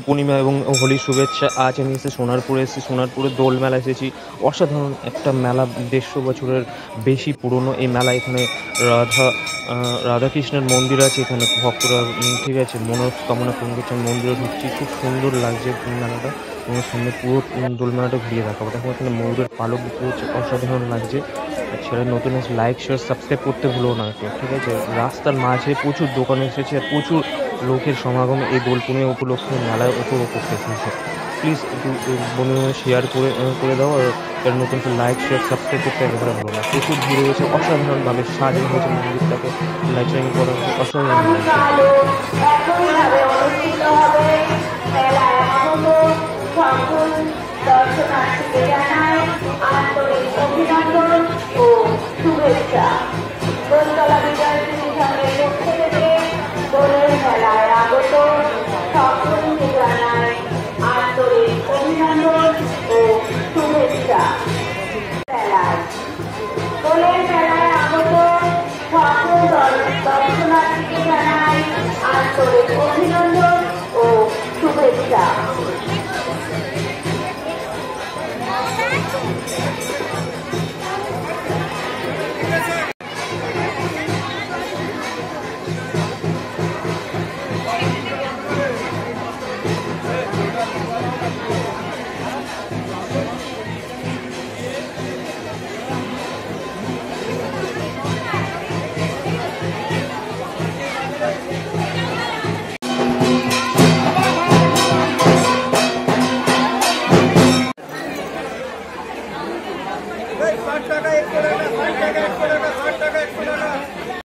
পূর্ণিমা এবং হোলির শুভেচ্ছা। আজ আমি এসেছি সোনারপুরে, সোনারপুরে দোল মেলা এসেছি। অসাধারণ একটা মেলা, 150 বছরের বেশি পুরনো এই মেলা। এখানে রাধাকৃষ্ণের মন্দির আছে, এখানে ভক্তরা ঠিক আছে মনস্কামনা পূরণ করছে। মন্দিরে ঢুকছি, খুব সুন্দর লাগছে মেলাটা। তোমার সামনে পুরো দোল মেলাটা ঘুরিয়ে দেখাবো। দেখো এখানে ময়ূরের পালক বিক্রি হচ্ছে, অসাধারণ লাগছে। ছেড়ে নতুন এসে লাইক শেয়ার সাবস্ক্রাইব করতে ভুলো না কেউ, ঠিক আছে। রাস্তার মাঝে প্রচুর দোকান এসেছে আর প্রচুর লোকের সমাগম এই দোল পূর্ণিমা উপলক্ষে মেলায় উপভোগ করতে এসেছে। প্লিজ একটু বন্ধুদের শেয়ার করে দাও, আর নতুন লাইক শেয়ার সাবস্ক্রাইব করতে একেবারে ভুলো না। প্রচুর ভিড় হয়েছে, অসাধারণভাবে সাজানো হয়েছে মন্দিরটাকে, লাইটিং করা হয়েছে, অসাধারণ অভিনন্দন ও শুভেচ্ছা।